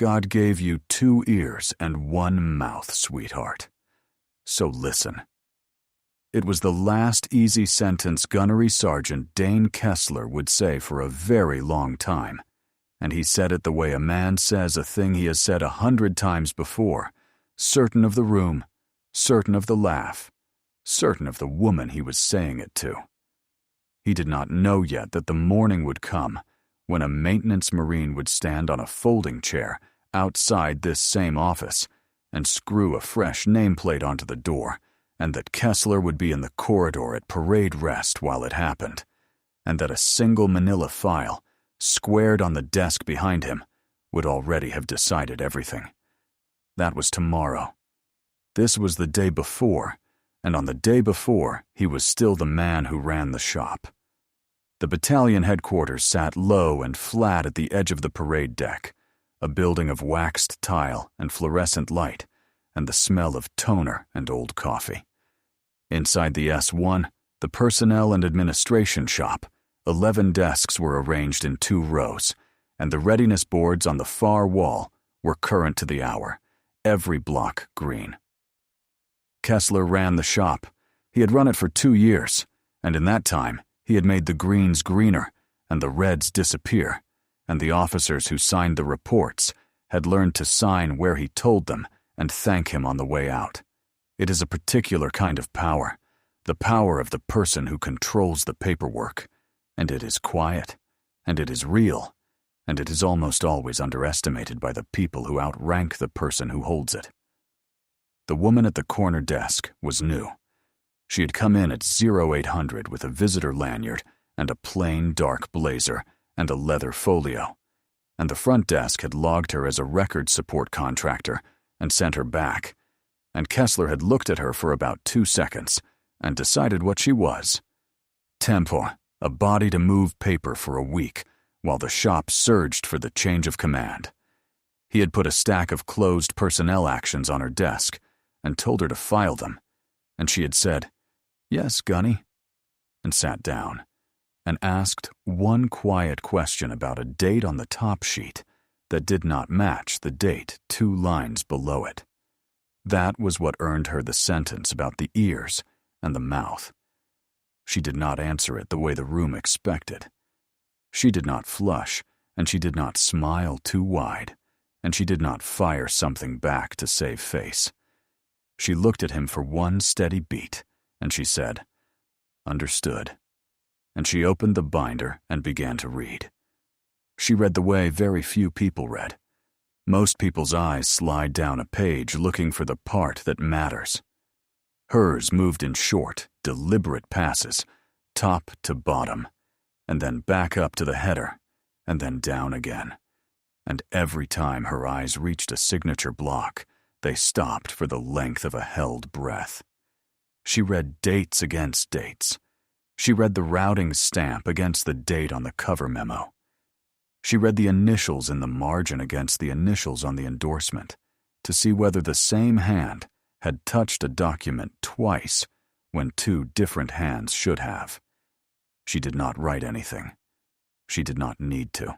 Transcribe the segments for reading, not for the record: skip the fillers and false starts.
God gave you 2 ears and 1 mouth, sweetheart. So listen. It was the last easy sentence Gunnery Sergeant Dane Kessler would say for a very long time, and he said it the way a man says a thing he has said 100 times before, certain of the room, certain of the laugh, certain of the woman he was saying it to. He did not know yet that the morning would come when a maintenance Marine would stand on a folding chair outside this same office and screw a fresh nameplate onto the door, and that Kessler would be in the corridor at parade rest while it happened, and that a single manila file, squared on the desk behind him, would already have decided everything. That was tomorrow. This was the day before, and on the day before, he was still the man who ran the shop. The battalion headquarters sat low and flat at the edge of the parade deck, a building of waxed tile and fluorescent light, and the smell of toner and old coffee. Inside the S1, the personnel and administration shop, 11 desks were arranged in 2 rows, and the readiness boards on the far wall were current to the hour, every block green. Kessler ran the shop. He had run it for 2 years, and in that time, he had made the greens greener and the reds disappear, and the officers who signed the reports had learned to sign where he told them and thank him on the way out. It is a particular kind of power, the power of the person who controls the paperwork, and it is quiet, and it is real, and it is almost always underestimated by the people who outrank the person who holds it. The woman at the corner desk was new. She had come in at 0800 with a visitor lanyard and a plain dark blazer and a leather folio, and the front desk had logged her as a record support contractor and sent her back, and Kessler had looked at her for about 2 seconds and decided what she was. Tempo, a body to move paper for a week while the shop surged for the change of command. He had put a stack of closed personnel actions on her desk and told her to file them, and she had said, "Yes, Gunny," and sat down and asked one quiet question about a date on the top sheet that did not match the date 2 lines below it. That was what earned her the sentence about the ears and the mouth. She did not answer it the way the room expected. She did not flush, and she did not smile too wide, and she did not fire something back to save face. She looked at him for one steady beat, and she said, "Understood." And she opened the binder and began to read. She read the way very few people read. Most people's eyes slide down a page looking for the part that matters. Hers moved in short, deliberate passes, top to bottom, and then back up to the header, and then down again. And every time her eyes reached a signature block, they stopped for the length of a held breath. She read dates against dates. She read the routing stamp against the date on the cover memo. She read the initials in the margin against the initials on the endorsement to see whether the same hand had touched a document twice when 2 different hands should have. She did not write anything. She did not need to.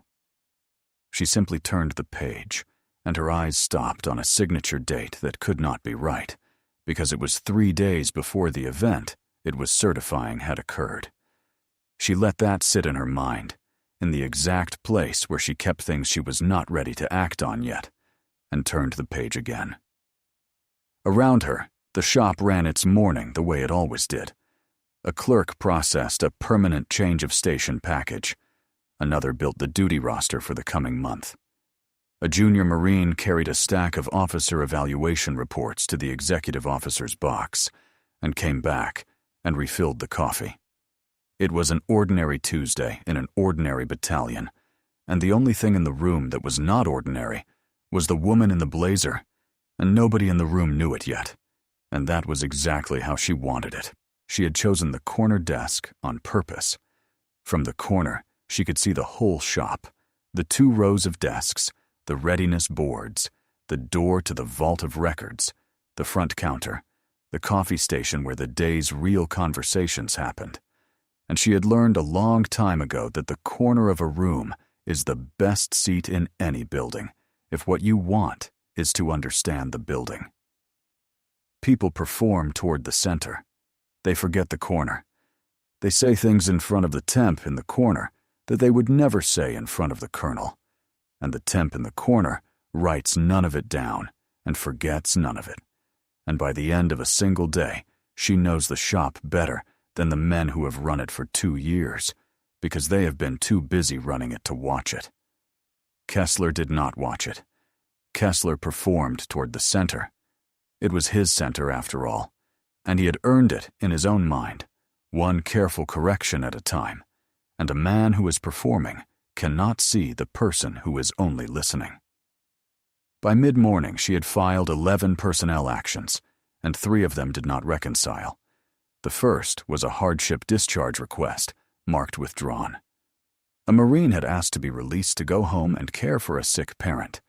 She simply turned the page, and her eyes stopped on a signature date that could not be right, because it was 3 days before the event it was certifying had occurred. She let that sit in her mind, in the exact place where she kept things she was not ready to act on yet, and turned the page again. Around her, the shop ran its morning the way it always did. A clerk processed a permanent change of station package. Another built the duty roster for the coming month. A junior Marine carried a stack of officer evaluation reports to the executive officer's box and came back and refilled the coffee. It was an ordinary Tuesday in an ordinary battalion, and the only thing in the room that was not ordinary was the woman in the blazer, and nobody in the room knew it yet, and that was exactly how she wanted it. She had chosen the corner desk on purpose. From the corner, she could see the whole shop, the 2 rows of desks, the readiness boards, the door to the vault of records, the front counter, the coffee station where the day's real conversations happened. And she had learned a long time ago that the corner of a room is the best seat in any building, if what you want is to understand the building. People perform toward the center. They forget the corner. They say things in front of the temp in the corner that they would never say in front of the colonel, and the temp in the corner writes none of it down and forgets none of it. And by the end of a single day, she knows the shop better than the men who have run it for 2 years, because they have been too busy running it to watch it. Kessler did not watch it. Kessler performed toward the center. It was his center after all, and he had earned it in his own mind, one careful correction at a time, and a man who is performing cannot see the person who is only listening. By mid-morning, she had filed 11 personnel actions, and 3 of them did not reconcile. The first was a hardship discharge request, marked withdrawn. A Marine had asked to be released to go home and care for a sick parent,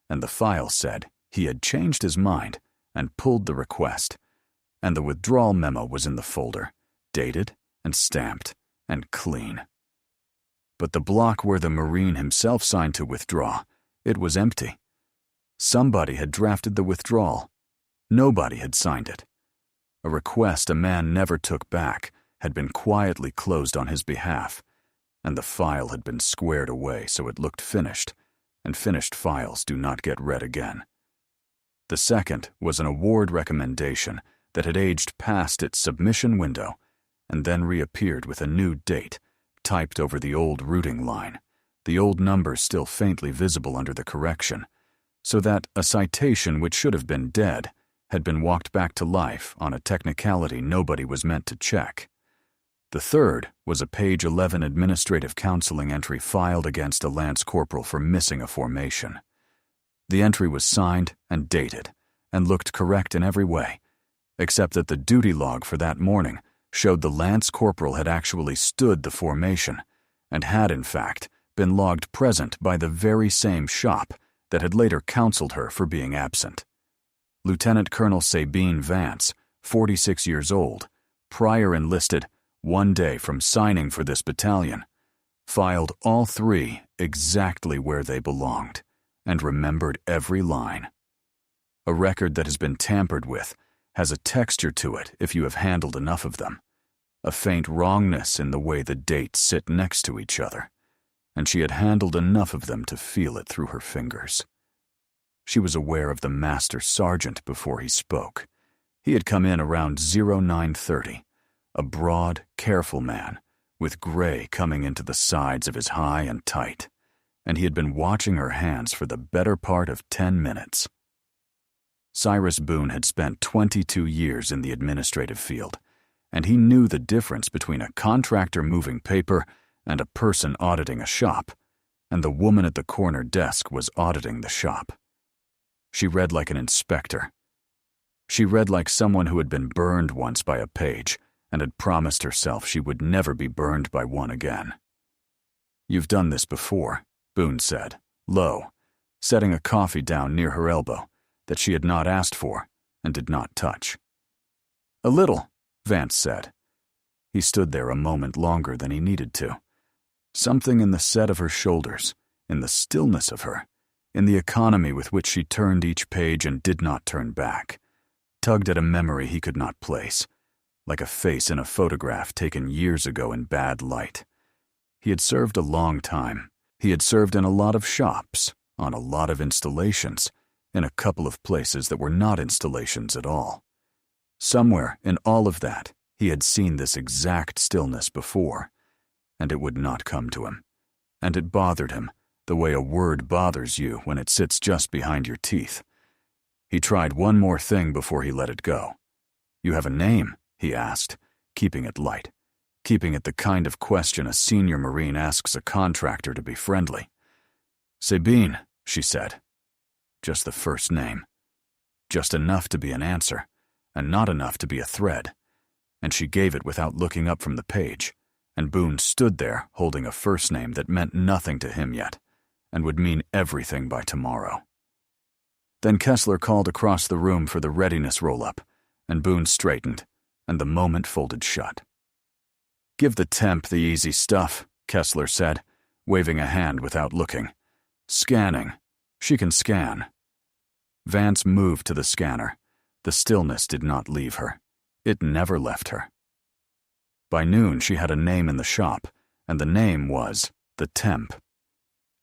and the file said he had changed his mind and pulled the request, and the withdrawal memo was in the folder, dated and stamped and clean. But the block where the Marine himself signed to withdraw, it was empty. Somebody had drafted the withdrawal. Nobody had signed it. A request a man never took back had been quietly closed on his behalf, and the file had been squared away so it looked finished, and finished files do not get read again. The second was an award recommendation that had aged past its submission window and then reappeared with a new date, typed over the old routing line, the old numbers still faintly visible under the correction, so that a citation which should have been dead had been walked back to life on a technicality nobody was meant to check. The third was a page 11 administrative counseling entry filed against a lance corporal for missing a formation. The entry was signed and dated and looked correct in every way, except that the duty log for that morning showed the lance corporal had actually stood the formation and had, in fact, been logged present by the very same shop that had later counseled her for being absent. Lieutenant Colonel Sabine Vance, 46 years old, prior enlisted 1 day from signing for this battalion, filed all 3 exactly where they belonged and remembered every line. A record that has been tampered with has a texture to it if you have handled enough of them, a faint wrongness in the way the dates sit next to each other, and she had handled enough of them to feel it through her fingers. She was aware of the master sergeant before he spoke. He had come in around 0930, a broad, careful man, with gray coming into the sides of his high and tight, and he had been watching her hands for the better part of 10 minutes. Cyrus Boone had spent 22 years in the administrative field, and he knew the difference between a contractor moving paper and a person auditing a shop, and the woman at the corner desk was auditing the shop. She read like an inspector. She read like someone who had been burned once by a page and had promised herself she would never be burned by one again. "You've done this before," Boone said, low, setting a coffee down near her elbow that she had not asked for and did not touch. "A little," Vance said. He stood there a moment longer than he needed to. Something in the set of her shoulders, in the stillness of her, in the economy with which she turned each page and did not turn back, tugged at a memory he could not place, like a face in a photograph taken years ago in bad light. He had served a long time. He had served in a lot of shops, on a lot of installations, in a couple of places that were not installations at all. Somewhere in all of that, he had seen this exact stillness before, and it would not come to him, and it bothered him the way a word bothers you when it sits just behind your teeth. He tried one more thing before he let it go. "You have a name?" he asked, keeping it light, keeping it the kind of question a senior Marine asks a contractor to be friendly. "Sabine," she said. Just the first name. Just enough to be an answer, and not enough to be a thread. And she gave it without looking up from the page, and Boone stood there holding a first name that meant nothing to him yet, and would mean everything by tomorrow. Then Kessler called across the room for the readiness roll-up, and Boone straightened, and the moment folded shut. "Give the temp the easy stuff," Kessler said, waving a hand without looking. "Scanning. She can scan. Vance moved to the scanner. The stillness did not leave her. It never left her. By noon, she had a name in the shop, and the name was the Temp.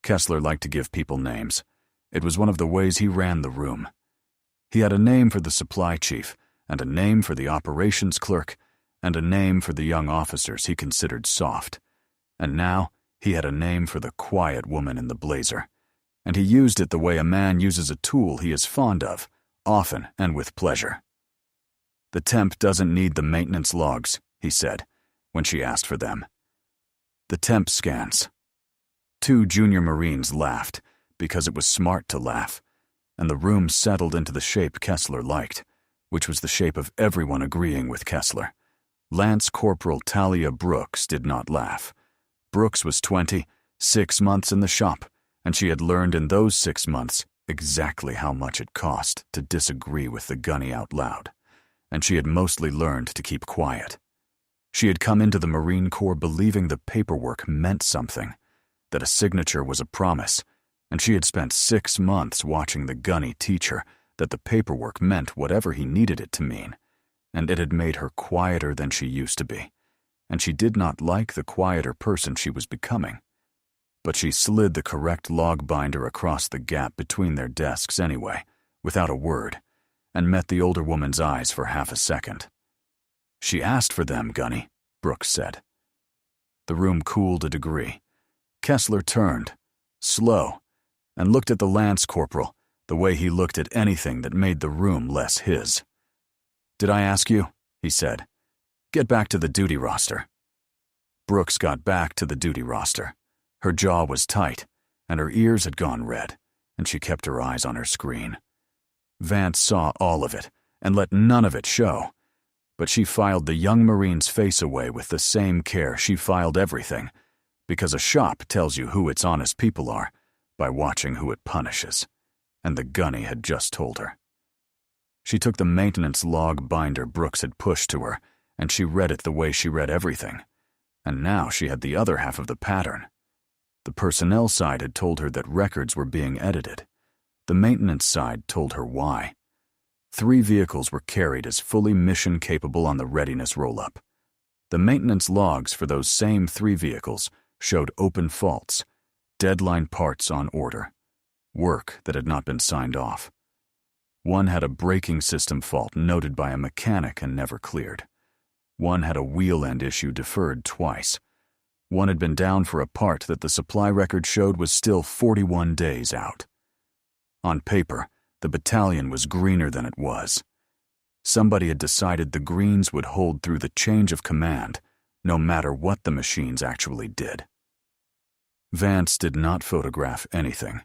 Kessler liked to give people names. It was one of the ways he ran the room. He had a name for the supply chief, and a name for the operations clerk, and a name for the young officers he considered soft. And now he had a name for the quiet woman in the blazer, and he used it the way a man uses a tool he is fond of, often and with pleasure. "The Temp doesn't need the maintenance logs," he said, when she asked for them. "The Temp scans." 2 junior Marines laughed, because it was smart to laugh, and the room settled into the shape Kessler liked, which was the shape of everyone agreeing with Kessler. Lance Corporal Talia Brooks did not laugh. Brooks was 20, 6 months in the shop, and she had learned in those 6 months exactly how much it cost to disagree with the Gunny out loud, and she had mostly learned to keep quiet. She had come into the Marine Corps believing the paperwork meant something, that a signature was a promise, and she had spent 6 months watching the Gunny teach her that the paperwork meant whatever he needed it to mean, and it had made her quieter than she used to be, and she did not like the quieter person she was becoming. But she slid the correct log binder across the gap between their desks anyway, without a word, and met the older woman's eyes for half a second. "She asked for them, Gunny," Brooks said. The room cooled a degree. Kessler turned, slow, and looked at the Lance Corporal the way he looked at anything that made the room less his. "Did I ask you?" he said. "Get back to the duty roster." Brooks got back to the duty roster. Her jaw was tight, and her ears had gone red, and she kept her eyes on her screen. Vance saw all of it, and let none of it show, but she filed the young Marine's face away with the same care she filed everything, because a shop tells you who its honest people are by watching who it punishes, and the Gunny had just told her. She took the maintenance log binder Brooks had pushed to her, and she read it the way she read everything, and now she had the other half of the pattern. The personnel side had told her that records were being edited. The maintenance side told her why. 3 vehicles were carried as fully mission-capable on the readiness roll-up. The maintenance logs for those same 3 vehicles showed open faults, deadline parts on order, work that had not been signed off. One had a braking system fault noted by a mechanic and never cleared. One had a wheel end issue deferred twice. One had been down for a part that the supply record showed was still 41 days out. On paper, the battalion was greener than it was. Somebody had decided the greens would hold through the change of command, no matter what the machines actually did. Vance did not photograph anything.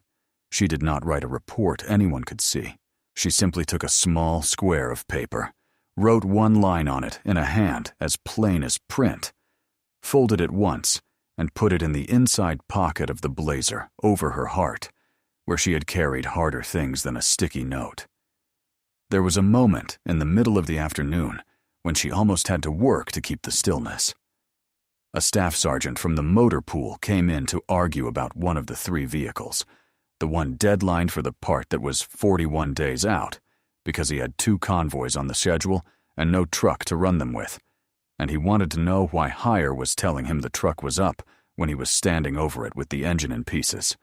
She did not write a report anyone could see. She simply took a small square of paper, wrote 1 line on it in a hand as plain as print, folded it once, and put it in the inside pocket of the blazer over her heart, where she had carried harder things than a sticky note. There was a moment in the middle of the afternoon when she almost had to work to keep the stillness. A staff sergeant from the motor pool came in to argue about one of the 3 vehicles, the one deadlined for the part that was 41 days out, because he had 2 convoys on the schedule and no truck to run them with, and he wanted to know why Hire was telling him the truck was up when he was standing over it with the engine in pieces.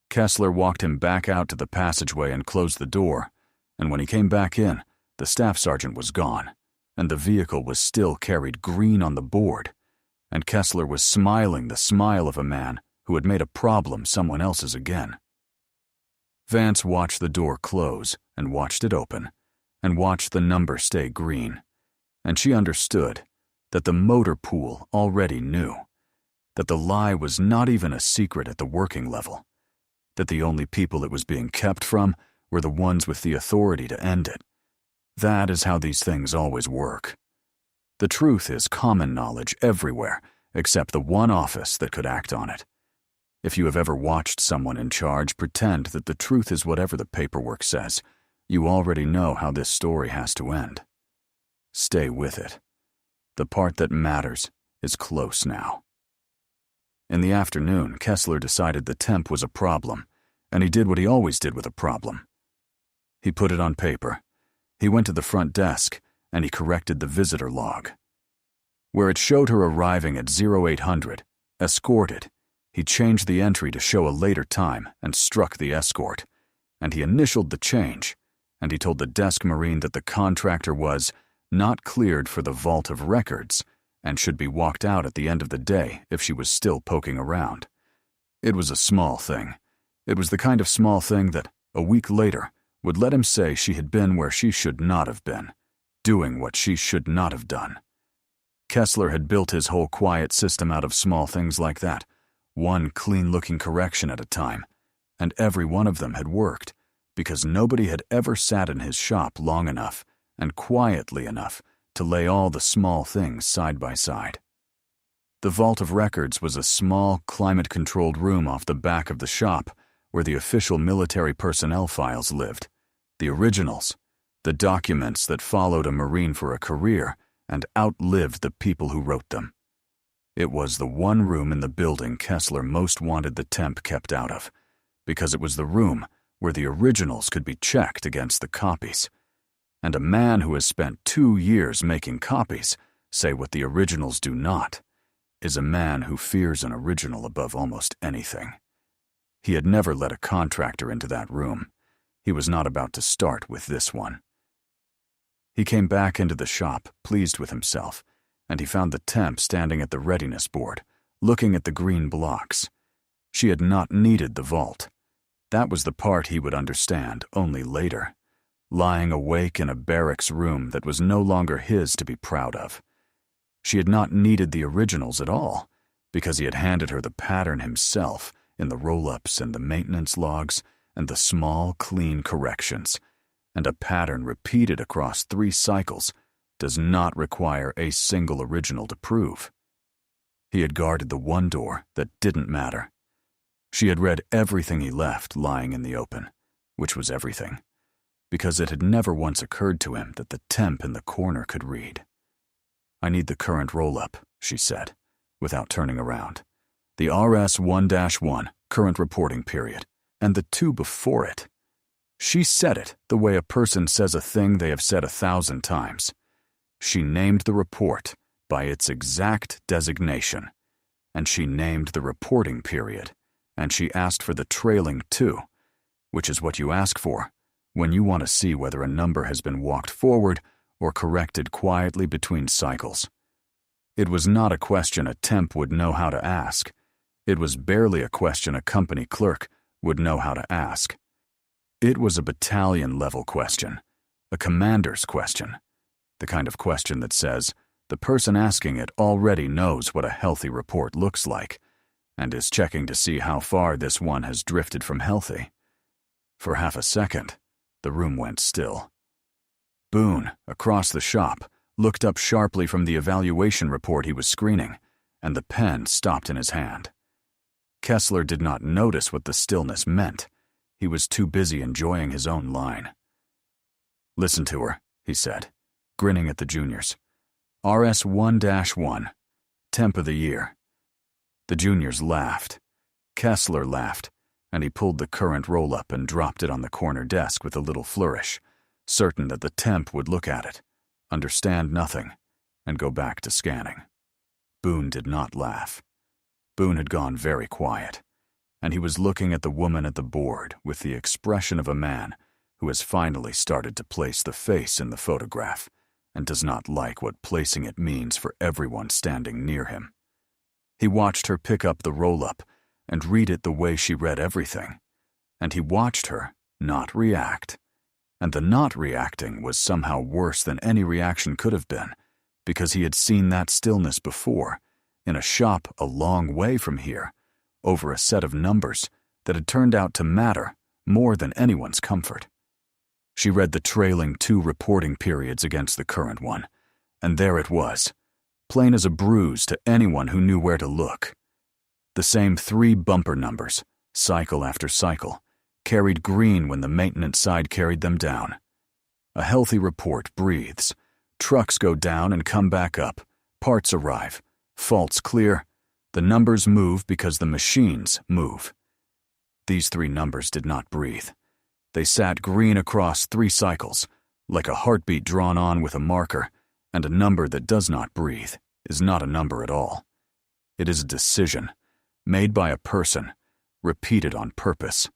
Kessler walked him back out to the passageway and closed the door, and when he came back in, the staff sergeant was gone, and the vehicle was still carried green on the board, and Kessler was smiling the smile of a man who had made a problem someone else's again. Vance watched the door close and watched it open, and watched the number stay green, and she understood that the motor pool already knew, that the lie was not even a secret at the working level, that the only people it was being kept from were the ones with the authority to end it. That is how these things always work. The truth is common knowledge everywhere except the one office that could act on it. If you have ever watched someone in charge pretend that the truth is whatever the paperwork says, you already know how this story has to end. Stay with it. The part that matters is close now. In the afternoon, Kessler decided the temp was a problem, and he did what he always did with a problem. He put it on paper. He went to the front desk, and he corrected the visitor log. Where it showed her arriving at 0800, escorted, he changed the entry to show a later time and struck the escort, and he initialed the change, and he told the desk Marine that the contractor was not cleared for the vault of records and should be walked out at the end of the day if she was still poking around. It was a small thing. It was the kind of small thing that, a week later, would let him say she had been where she should not have been, doing what she should not have done. Kessler had built his whole quiet system out of small things like that, one clean-looking correction at a time, and every one of them had worked, because nobody had ever sat in his shop long enough and quietly enough to lay all the small things side by side. The vault of records was a small, climate-controlled room off the back of the shop where the official military personnel files lived, the originals, the documents that followed a Marine for a career and outlived the people who wrote them. It was the one room in the building Kessler most wanted the temp kept out of, because it was the room where the originals could be checked against the copies. And a man who has spent 2 years making copies say what the originals do not, is a man who fears an original above almost anything. He had never let a contractor into that room. He was not about to start with this one. He came back into the shop, pleased with himself, and he found the temp standing at the readiness board, looking at the green blocks. She had not needed the vault. That was the part he would understand only later, lying awake in a barracks room that was no longer his to be proud of. She had not needed the originals at all, because he had handed her the pattern himself in the roll-ups and the maintenance logs and the small, clean corrections, and a pattern repeated across 3 cycles does not require a single original to prove. He had guarded the one door that didn't matter. She had read everything he left lying in the open, which was everything, because it had never once occurred to him that the temp in the corner could read. "I need the current roll-up," she said, without turning around. "The RS-1-1, current reporting period, and the 2 before it." She said it the way a person says a thing they have said 1,000 times. She named the report by its exact designation, and she named the reporting period, and she asked for the trailing 2, which is what you ask for when you want to see whether a number has been walked forward or corrected quietly between cycles. It was not a question a temp would know how to ask. It was barely a question a company clerk would know how to ask. It was a battalion-level question, a commander's question, the kind of question that says the person asking it already knows what a healthy report looks like and is checking to see how far this one has drifted from healthy. For half a second, the room went still. Boone, across the shop, looked up sharply from the evaluation report he was screening, and the pen stopped in his hand. Kessler did not notice what the stillness meant. He was too busy enjoying his own line. "Listen to her," he said, grinning at the juniors. "RS-1-1, temp of the year." The juniors laughed. Kessler laughed, and he pulled the current roll-up and dropped it on the corner desk with a little flourish, certain that the temp would look at it, understand nothing, and go back to scanning. Boone did not laugh. Boone had gone very quiet, and he was looking at the woman at the board with the expression of a man who has finally started to place the face in the photograph and does not like what placing it means for everyone standing near him. He watched her pick up the roll-up and read it the way she read everything, and he watched her not react. And the not reacting was somehow worse than any reaction could have been, because he had seen that stillness before, in a shop a long way from here, over a set of numbers that had turned out to matter more than anyone's comfort. She read the trailing 2 reporting periods against the current one, and there it was, plain as a bruise to anyone who knew where to look. The same 3 bumper numbers, cycle after cycle, carried green when the maintenance side carried them down. A healthy report breathes. Trucks go down and come back up. Parts arrive. Faults clear. The numbers move because the machines move. These 3 numbers did not breathe. They sat green across 3 cycles, like a heartbeat drawn on with a marker, and a number that does not breathe is not a number at all. It is a decision, made by a person, repeated on purpose.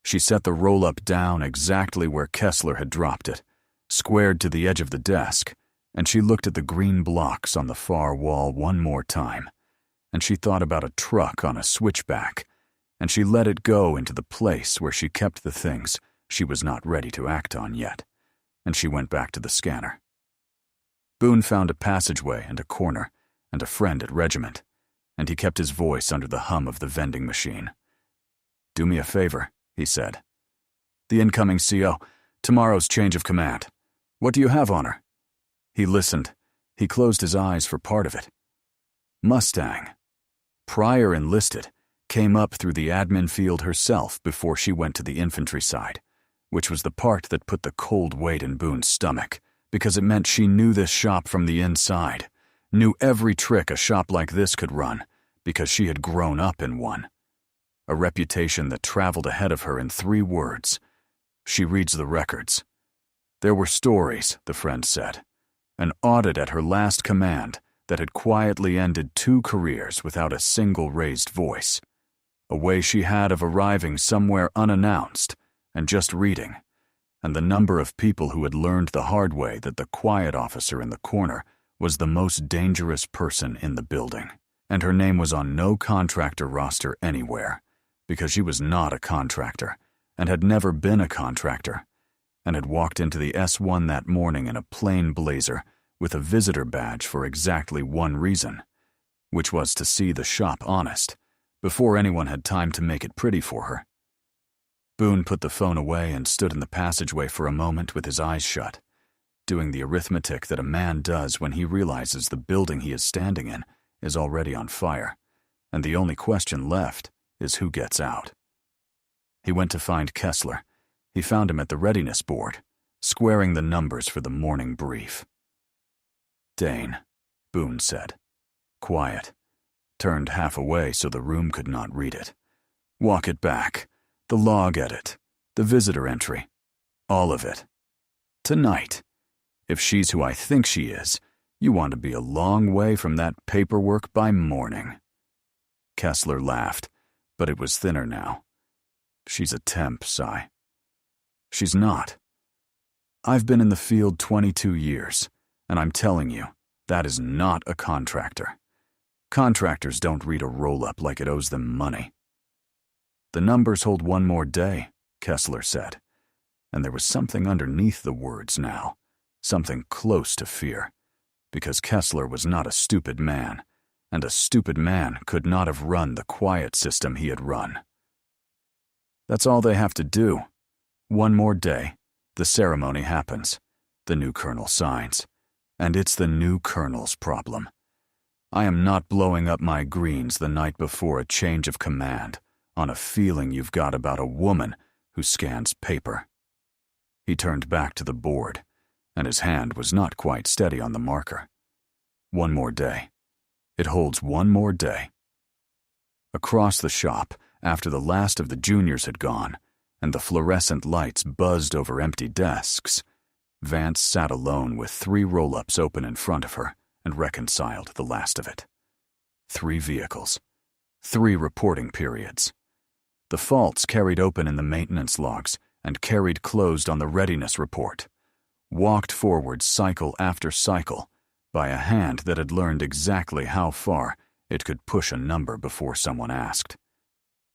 She set the roll-up down exactly where Kessler had dropped it, squared to the edge of the desk, and she looked at the green blocks on the far wall one more time, and she thought about a truck on a switchback, and she let it go into the place where she kept the things she was not ready to act on yet, and she went back to the scanner. Boone found a passageway and a corner and a friend at regiment, and he kept his voice under the hum of the vending machine. "Do me a favor," he said. "The incoming CO, tomorrow's change of command. What do you have on her?" He listened. He closed his eyes for part of it. Mustang. Prior enlisted, came up through the admin field herself before she went to the infantry side, which was the part that put the cold weight in Boone's stomach, because it meant she knew this shop from the inside, knew every trick a shop like this could run, because she had grown up in one. A reputation that traveled ahead of her in 3 words. She reads the records. There were stories, the friend said. An audit at her last command that had quietly ended 2 careers without a single raised voice. A way she had of arriving somewhere unannounced and just reading, and the number of people who had learned the hard way that the quiet officer in the corner was the most dangerous person in the building, and her name was on no contractor roster anywhere, because she was not a contractor, and had never been a contractor, and had walked into the S1 that morning in a plain blazer with a visitor badge for exactly one reason, which was to see the shop honest, before anyone had time to make it pretty for her. Boone put the phone away and stood in the passageway for a moment with his eyes shut, doing the arithmetic that a man does when he realizes the building he is standing in is already on fire, and the only question left is who gets out. He went to find Kessler. He found him at the readiness board, squaring the numbers for the morning brief. "Dane," Boone said. Quiet. Turned half away so the room could not read it. "Walk it back. The log edit. The visitor entry. All of it. Tonight. If she's who I think she is, you want to be a long way from that paperwork by morning." Kessler laughed, but it was thinner now. "She's a temp, Si." "She's not. I've been in the field 22 years, and I'm telling you, that is not a contractor. Contractors don't read a roll-up like it owes them money." "The numbers hold 1 more day," Kessler said, and there was something underneath the words now, something close to fear, because Kessler was not a stupid man, and a stupid man could not have run the quiet system he had run. "That's all they have to do. 1 more day, the ceremony happens, the new colonel signs, and it's the new colonel's problem. I am not blowing up my greens the night before a change of command on a feeling you've got about a woman who scans paper." He turned back to the board, and his hand was not quite steady on the marker. 1 more day. It holds 1 more day. Across the shop, after the last of the juniors had gone, and the fluorescent lights buzzed over empty desks, Vance sat alone with 3 roll-ups open in front of her and reconciled the last of it. 3 vehicles. 3 reporting periods. The faults carried open in the maintenance logs and carried closed on the readiness report. Walked forward cycle after cycle by a hand that had learned exactly how far it could push a number before someone asked.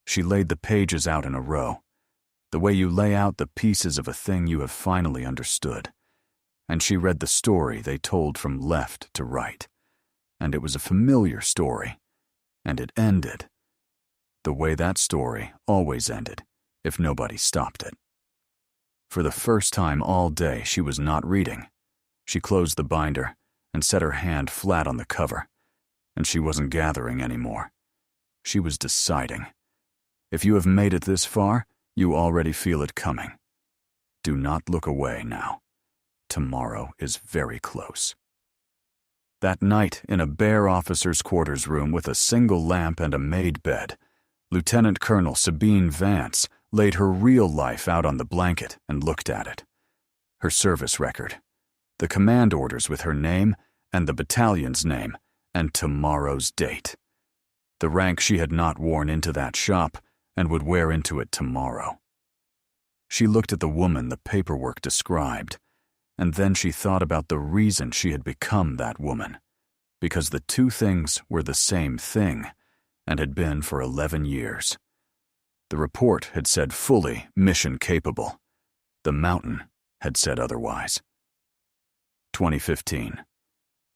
She laid the pages out in a row, the way you lay out the pieces of a thing you have finally understood. And she read the story they told from left to right. And it was a familiar story. And it ended the way that story always ended if nobody stopped it. For the first time all day, she was not reading. She closed the binder and set her hand flat on the cover, and she wasn't gathering anymore. She was deciding. If you have made it this far, you already feel it coming. Do not look away now. Tomorrow is very close. That night, in a bare officer's quarters room with a single lamp and a made bed, Lieutenant Colonel Sabine Vance laid her real life out on the blanket and looked at it. Her service record, the command orders with her name and the battalion's name, and tomorrow's date. The rank she had not worn into that shop and would wear into it tomorrow. She looked at the woman the paperwork described, and then she thought about the reason she had become that woman, because the two things were the same thing and had been for 11 years. The report had said fully mission capable. The mountain had said otherwise. 2015.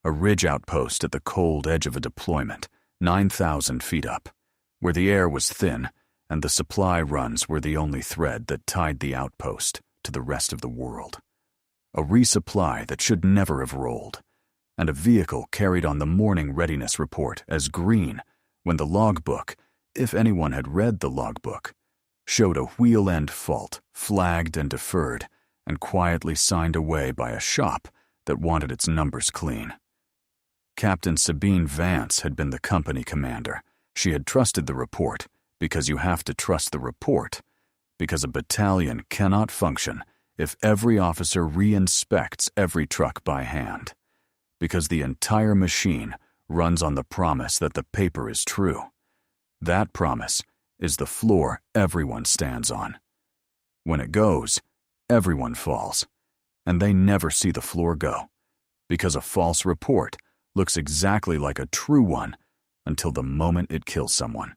A ridge outpost at the cold edge of a deployment, 9,000 feet up, where the air was thin and the supply runs were the only thread that tied the outpost to the rest of the world. A resupply that should never have rolled, and a vehicle carried on the morning readiness report as green when the logbook, if anyone had read the logbook, showed a wheel-end fault, flagged and deferred, and quietly signed away by a shop that wanted its numbers clean. Captain Sabine Vance had been the company commander. She had trusted the report, because you have to trust the report, because a battalion cannot function if every officer re-inspects every truck by hand, because the entire machine runs on the promise that the paper is true. That promise is the floor everyone stands on. When it goes, everyone falls, and they never see the floor go, because a false report looks exactly like a true one until the moment it kills someone.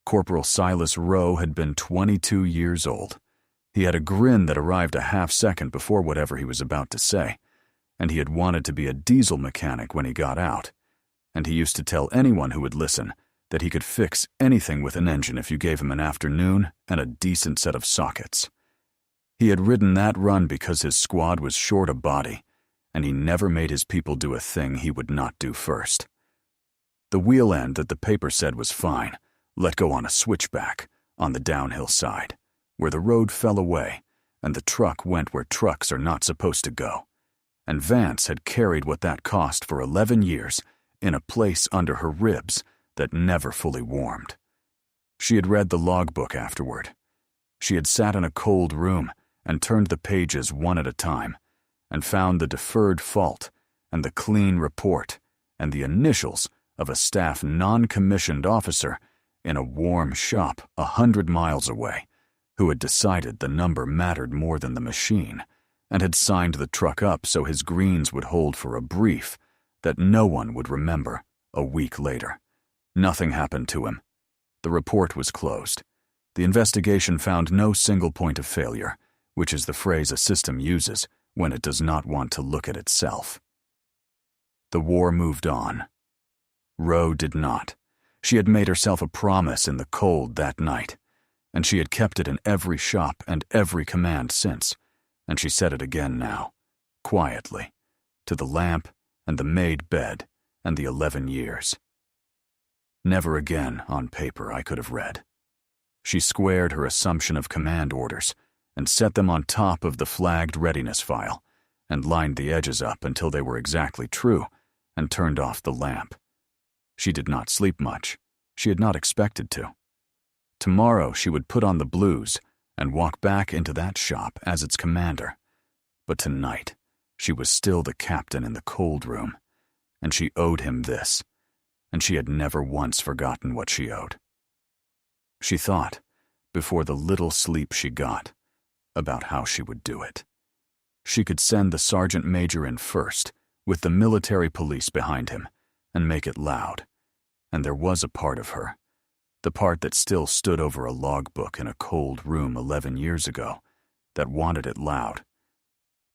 Corporal Silas Rowe had been 22 years old. He had a grin that arrived a half-second before whatever he was about to say, and he had wanted to be a diesel mechanic when he got out, and he used to tell anyone who would listen that he could fix anything with an engine if you gave him an afternoon and a decent set of sockets. He had ridden that run because his squad was short a body, and he never made his people do a thing he would not do first. The wheel end that the paper said was fine let go on a switchback on the downhill side, where the road fell away and the truck went where trucks are not supposed to go. And Vance had carried what that cost for 11 years in a place under her ribs that never fully warmed. She had read the logbook afterward. She had sat in a cold room and turned the pages one at a time and found the deferred fault and the clean report and the initials of a staff non-commissioned officer in a warm shop 100 miles away who had decided the number mattered more than the machine and had signed the truck up so his greens would hold for a brief that no one would remember a week later. Nothing happened to him. The report was closed. The investigation found no single point of failure, which is the phrase a system uses when it does not want to look at itself. The war moved on. Rowe did not. She had made herself a promise in the cold that night, and she had kept it in every shop and every command since, and she said it again now, quietly, to the lamp and the made bed and the 11 years. Never again, on paper, I could have read. She squared her assumption of command orders and set them on top of the flagged readiness file and lined the edges up until they were exactly true and turned off the lamp. She did not sleep much. She had not expected to. Tomorrow she would put on the blues and walk back into that shop as its commander. But tonight, she was still the captain in the cold room, and she owed him this, and she had never once forgotten what she owed. She thought, before the little sleep she got, about how she would do it. She could send the sergeant major in first, with the military police behind him, and make it loud. And there was a part of her, the part that still stood over a logbook in a cold room 11 years ago, that wanted it loud.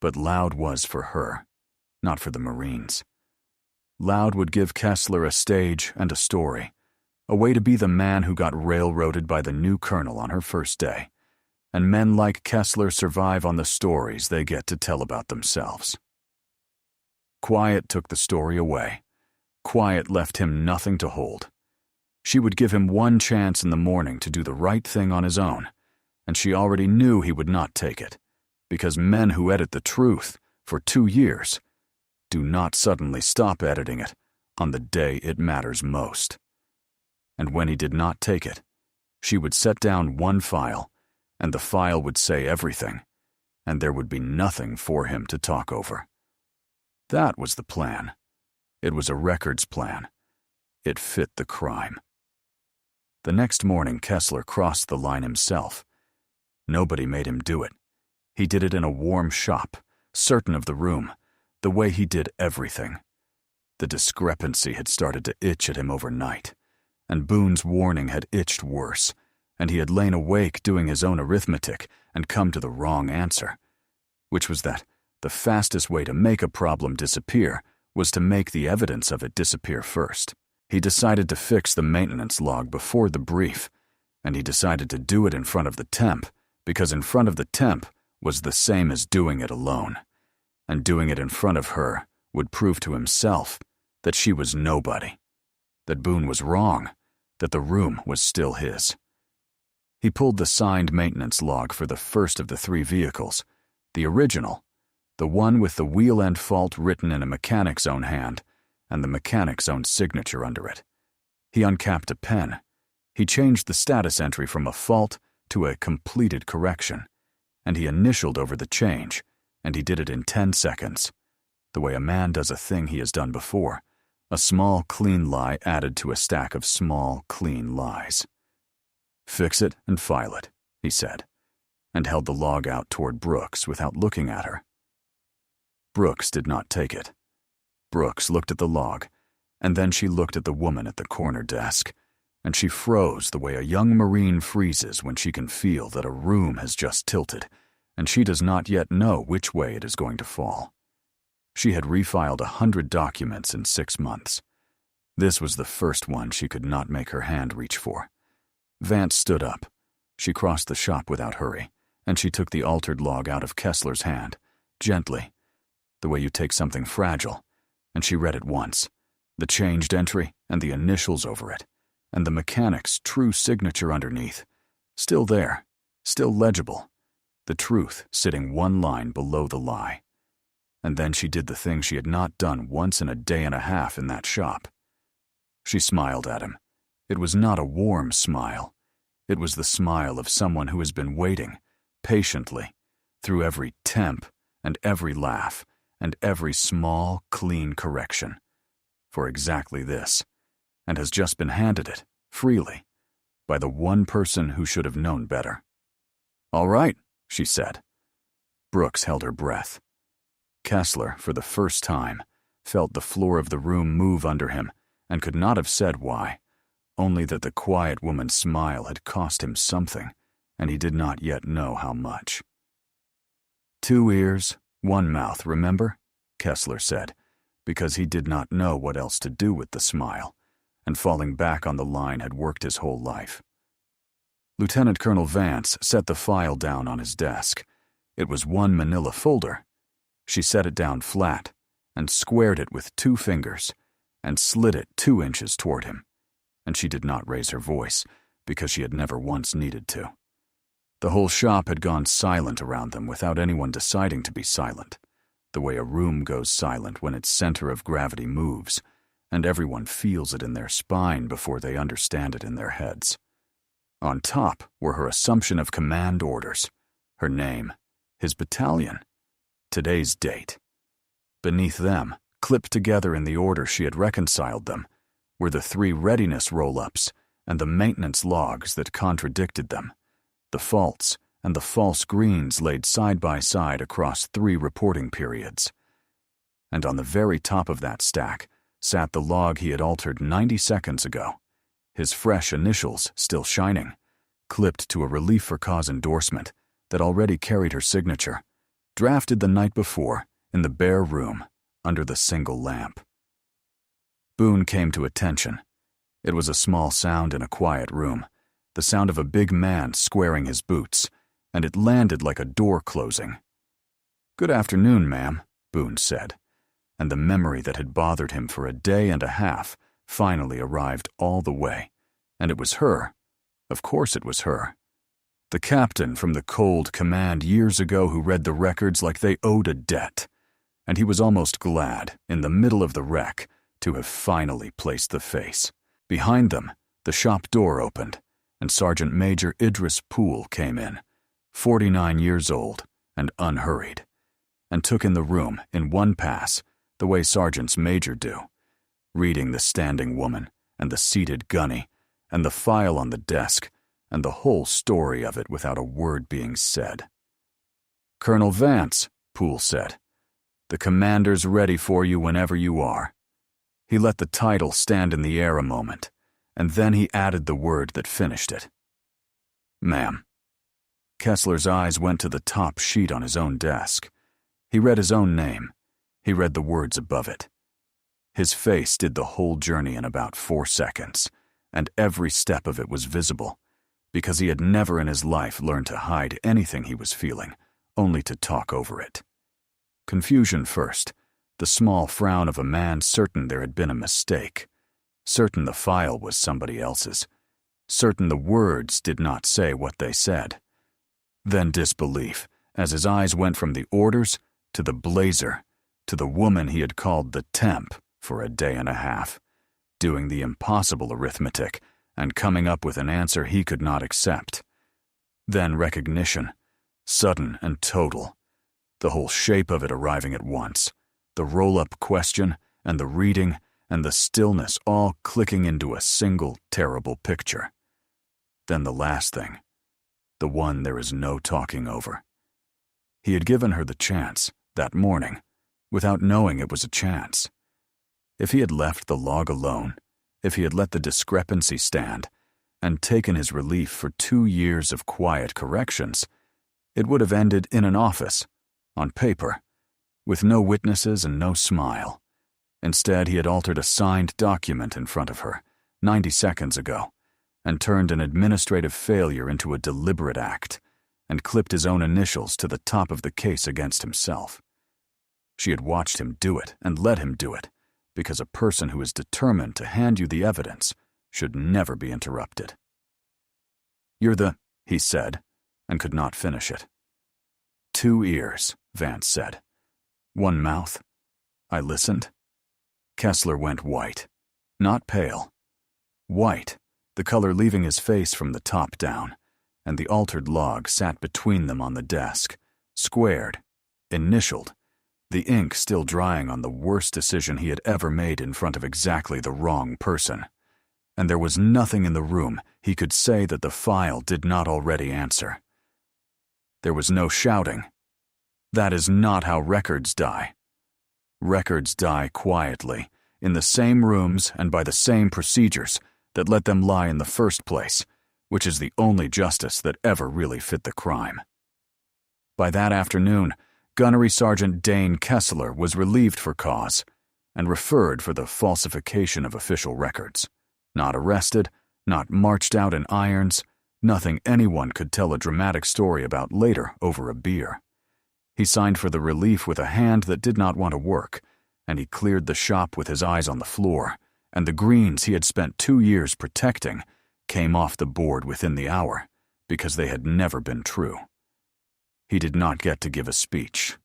But loud was for her, not for the Marines. Loud would give Kessler a stage and a story, a way to be the man who got railroaded by the new colonel on her first day, and men like Kessler survive on the stories they get to tell about themselves. Quiet took the story away. Quiet left him nothing to hold. She would give him one chance in the morning to do the right thing on his own, and she already knew he would not take it, because men who edit the truth for 2 years do not suddenly stop editing it on the day it matters most. And when he did not take it, She would set down one file, and the file would say everything, and there would be nothing for him to talk over. That was the plan. It was a records plan. It fit the crime. The next morning, Kessler crossed the line himself. Nobody made him do it. He did it in a warm shop, certain of the room, the way he did everything. The discrepancy had started to itch at him overnight, and Boone's warning had itched worse, and he had lain awake doing his own arithmetic and come to the wrong answer, which was that the fastest way to make a problem disappear was to make the evidence of it disappear first. He decided to fix the maintenance log before the brief, and he decided to do it in front of the temp, because in front of the temp was the same as doing it alone, and doing it in front of her would prove to himself that she was nobody, that Boone was wrong, that the room was still his. He pulled the signed maintenance log for the first of the 3 vehicles, the original, the one with the wheel end fault written in a mechanic's own hand, and the mechanic's own signature under it. He uncapped a pen. He changed the status entry from a fault to a completed correction, and he initialed over the change, and he did it in 10 seconds, the way a man does a thing he has done before, a small, clean lie added to a stack of small, clean lies. "Fix it and file it," he said, and held the log out toward Brooks without looking at her. Brooks did not take it. Brooks looked at the log, and then she looked at the woman at the corner desk, and she froze the way a young Marine freezes when she can feel that a room has just tilted, and she does not yet know which way it is going to fall. She had refiled 100 documents in 6 months. This was the first one she could not make her hand reach for. Vance stood up. She crossed the shop without hurry, and she took the altered log out of Kessler's hand, gently, the way you take something fragile, and she read it once, the changed entry and the initials over it, and the mechanic's true signature underneath, still there, still legible, the truth sitting 1 line below the lie. And then she did the thing she had not done once in a day and a half in that shop. She smiled at him. It was not a warm smile. It was the smile of someone who has been waiting, patiently, through every temp and every laugh and every small, clean correction, for exactly this, and has just been handed it, freely, by the one person who should have known better. "All right," she said. Brooks held her breath. Kessler, for the first time, felt the floor of the room move under him and could not have said why, only that the quiet woman's smile had cost him something, and he did not yet know how much. 2 ears, 1 mouth, remember? Kessler said, because he did not know what else to do with the smile, and falling back on the line had worked his whole life. Lieutenant Colonel Vance set the file down on his desk. It was 1 manila folder. She set it down flat and squared it with 2 fingers and slid it 2 inches toward him, and she did not raise her voice because she had never once needed to. The whole shop had gone silent around them without anyone deciding to be silent, the way a room goes silent when its center of gravity moves, and everyone feels it in their spine before they understand it in their heads. On top were her assumption of command orders, her name, his battalion, today's date. Beneath them, clipped together in the order she had reconciled them, were the 3 readiness roll-ups and the maintenance logs that contradicted them, the faults and the false greens laid side by side across 3 reporting periods. And on the very top of that stack sat the log he had altered 90 seconds ago, his fresh initials still shining, clipped to a relief for cause endorsement that already carried her signature, drafted the night before in the bare room under the single lamp. Boone came to attention. It was a small sound in a quiet room, the sound of a big man squaring his boots, and it landed like a door closing. "Good afternoon, ma'am," Boone said, and the memory that had bothered him for a day and a half finally arrived all the way, and it was her. Of course it was her. The captain from the cold command years ago who read the records like they owed a debt, and he was almost glad, in the middle of the wreck, to have finally placed the face. Behind them, the shop door opened, and Sergeant Major Idris Poole came in, 49 years old and unhurried, and took in the room in one pass, the way sergeants major do, reading the standing woman and the seated Gunny and the file on the desk and the whole story of it without a word being said. "Colonel Vance," Poole said, "the commander's ready for you whenever you are." He let the title stand in the air a moment, and then he added the word that finished it. "Ma'am." Kessler's eyes went to the top sheet on his own desk. He read his own name. He read the words above it. His face did the whole journey in about 4 seconds, and every step of it was visible, because he had never in his life learned to hide anything he was feeling, only to talk over it. Confusion first, the small frown of a man certain there had been a mistake, certain the file was somebody else's, certain the words did not say what they said. Then disbelief, as his eyes went from the orders to the blazer to the woman he had called the temp for a day and a half, doing the impossible arithmetic and coming up with an answer he could not accept. Then recognition, sudden and total, the whole shape of it arriving at once, the roll-up question and the reading and the stillness all clicking into a single terrible picture. Then the last thing, the one there is no talking over. He had given her the chance, that morning, without knowing it was a chance. If he had left the log alone, if he had let the discrepancy stand, and taken his relief for 2 years of quiet corrections, it would have ended in an office, on paper, with no witnesses and no smile. Instead, he had altered a signed document in front of her, 90 seconds ago, and turned an administrative failure into a deliberate act, and clipped his own initials to the top of the case against himself. She had watched him do it and let him do it, because a person who is determined to hand you the evidence should never be interrupted. "You're the," he said, and could not finish it. "2 ears," Vance said. "1 mouth." I listened. Kessler went white. Not pale. White, the color leaving his face from the top down, and the altered log sat between them on the desk, squared, initialed, the ink still drying on the worst decision he had ever made in front of exactly the wrong person. And there was nothing in the room he could say that the file did not already answer. There was no shouting. That is not how records die. Records die quietly, in the same rooms and by the same procedures that let them lie in the first place, which is the only justice that ever really fit the crime. By that afternoon, Gunnery Sergeant Dane Kessler was relieved for cause and referred for the falsification of official records. Not arrested, not marched out in irons, nothing anyone could tell a dramatic story about later over a beer. He signed for the relief with a hand that did not want to work, and he cleared the shop with his eyes on the floor, and the greens he had spent 2 years protecting came off the board within the hour, because they had never been true. He did not get to give a speech.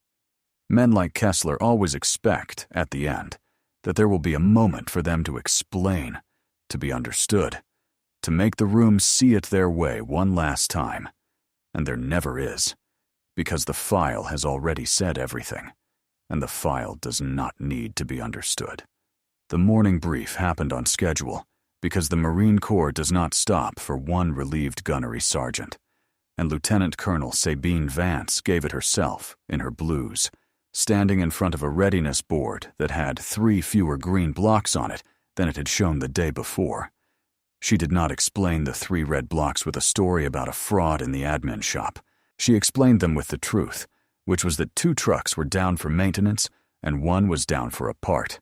Men like Kessler always expect, at the end, that there will be a moment for them to explain, to be understood, to make the room see it their way one last time. And there never is, because the file has already said everything, and the file does not need to be understood. The morning brief happened on schedule, because the Marine Corps does not stop for one relieved gunnery sergeant, and Lieutenant Colonel Sabine Vance gave it herself in her blues, standing in front of a readiness board that had 3 fewer green blocks on it than it had shown the day before. She did not explain the 3 red blocks with a story about a fraud in the admin shop. She explained them with the truth, which was that 2 trucks were down for maintenance and 1 was down for a part,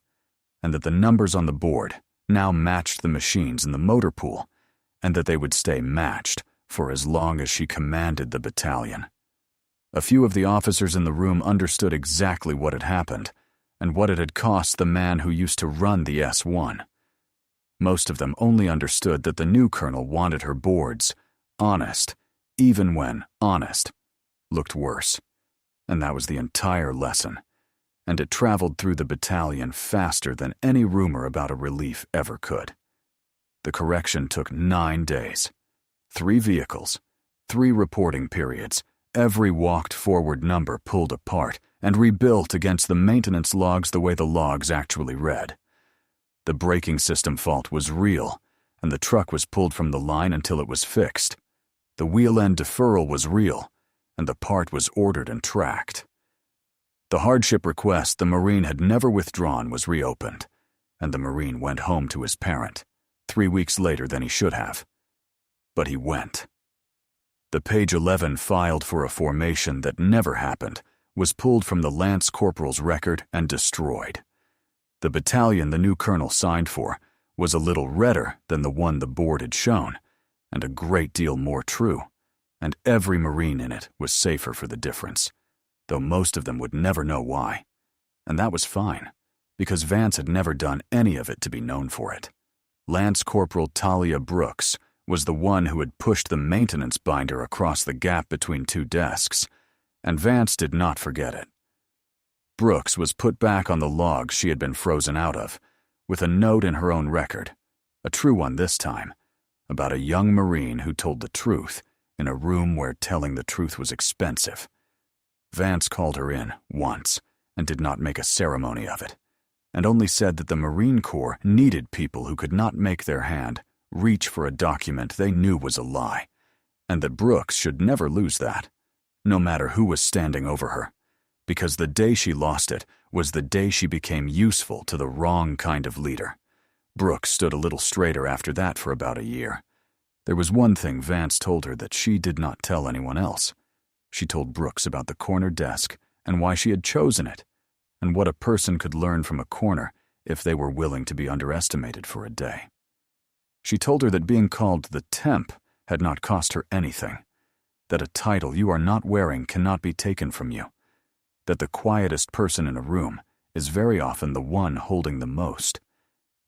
and that the numbers on the board now matched the machines in the motor pool, and that they would stay matched for as long as she commanded the battalion. A few of the officers in the room understood exactly what had happened and what it had cost the man who used to run the S1. Most of them only understood that the new colonel wanted her boards honest, even when honest looked worse. And that was the entire lesson. And it traveled through the battalion faster than any rumor about a relief ever could. The correction took 9 days. 3 vehicles, 3 reporting periods, every walked forward number pulled apart and rebuilt against the maintenance logs the way the logs actually read. The braking system fault was real, and the truck was pulled from the line until it was fixed. The wheel end deferral was real, and the part was ordered and tracked. The hardship request the Marine had never withdrawn was reopened, and the Marine went home to his parent 3 weeks later than he should have. But he went. The page 11 filed for a formation that never happened was pulled from the Lance Corporal's record and destroyed. The battalion the new colonel signed for was a little redder than the one the board had shown, and a great deal more true, and every Marine in it was safer for the difference, though most of them would never know why. And that was fine, because Vance had never done any of it to be known for it. Lance Corporal Talia Brooks was the one who had pushed the maintenance binder across the gap between 2 desks, and Vance did not forget it. Brooks was put back on the logs she had been frozen out of, with a note in her own record, a true one this time, about a young Marine who told the truth in a room where telling the truth was expensive. Vance called her in once and did not make a ceremony of it, and only said that the Marine Corps needed people who could not make their hand reach for a document they knew was a lie, and that Brooks should never lose that, no matter who was standing over her, because the day she lost it was the day she became useful to the wrong kind of leader. Brooks stood a little straighter after that for about a year. There was one thing Vance told her that she did not tell anyone else. She told Brooks about the corner desk and why she had chosen it, and what a person could learn from a corner if they were willing to be underestimated for a day. She told her that being called the Temp had not cost her anything, that a title you are not wearing cannot be taken from you, that the quietest person in a room is very often the one holding the most,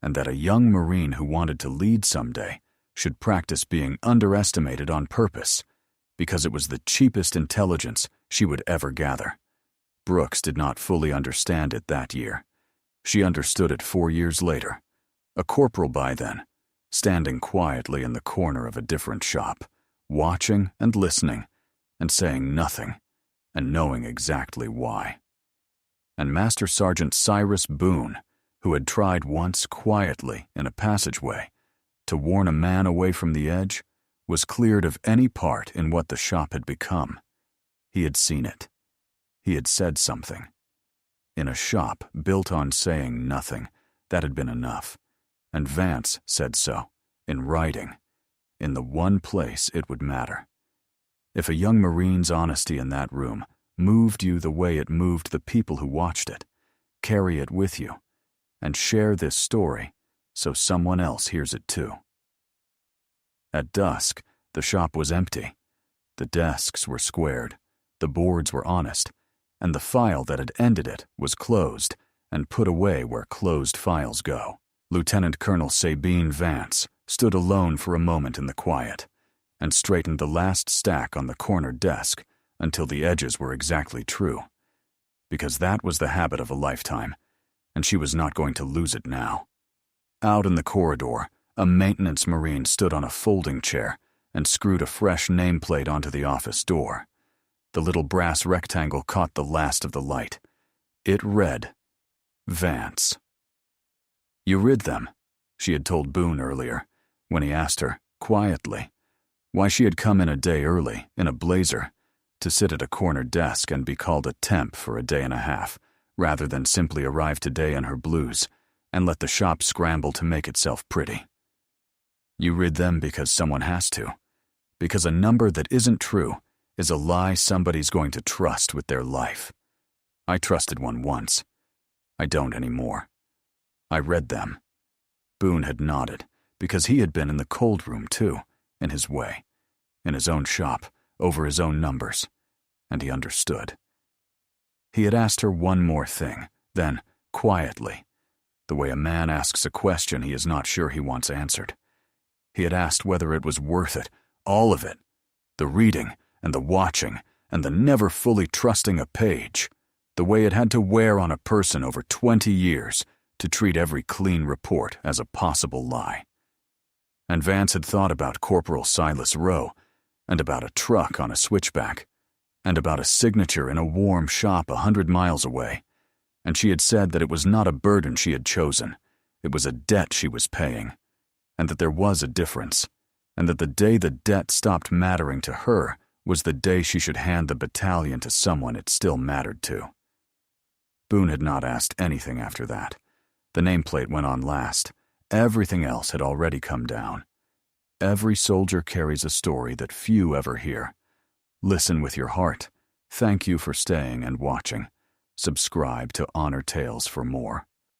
and that a young Marine who wanted to lead someday should practice being underestimated on purpose, because it was the cheapest intelligence she would ever gather. Brooks did not fully understand it that year. She understood it 4 years later, a corporal by then, standing quietly in the corner of a different shop, watching and listening, and saying nothing, and knowing exactly why. And Master Sergeant Cyrus Boone, who had tried once quietly in a passageway to warn a man away from the edge, was cleared of any part in what the shop had become. He had seen it. He had said something. In a shop built on saying nothing, that had been enough, and Vance said so, in writing, in the one place it would matter. If a young Marine's honesty in that room moved you the way it moved the people who watched it, carry it with you, and share this story so someone else hears it too. At dusk, the shop was empty. The desks were squared, the boards were honest, and the file that had ended it was closed and put away where closed files go. Lieutenant Colonel Sabine Vance stood alone for a moment in the quiet and straightened the last stack on the corner desk until the edges were exactly true, because that was the habit of a lifetime, and she was not going to lose it now. Out in the corridor, a maintenance Marine stood on a folding chair and screwed a fresh nameplate onto the office door. The little brass rectangle caught the last of the light. It read, Vance. You rid them, she had told Boone earlier, when he asked her, quietly, why she had come in a day early, in a blazer, to sit at a corner desk and be called a temp for a day and a half, rather than simply arrive today in her blues and let the shop scramble to make itself pretty. You rid them because someone has to, because a number that isn't true is a lie somebody's going to trust with their life. I trusted one once. I don't anymore. I read them. Boone had nodded, because he had been in the cold room too, in his way, in his own shop, over his own numbers, and he understood. He had asked her one more thing, then, quietly, the way a man asks a question he is not sure he wants answered. He had asked whether it was worth it, all of it, the reading and the watching and the never fully trusting a page, the way it had to wear on a person over 20 years to treat every clean report as a possible lie. And Vance had thought about Corporal Silas Rowe, and about a truck on a switchback, and about a signature in a warm shop 100 miles away. And she had said that it was not a burden she had chosen, it was a debt she was paying, and that there was a difference, and that the day the debt stopped mattering to her was the day she should hand the battalion to someone it still mattered to. Boone had not asked anything after that. The nameplate went on last. Everything else had already come down. Every soldier carries a story that few ever hear. Listen with your heart. Thank you for staying and watching. Subscribe to Honor Tales for more.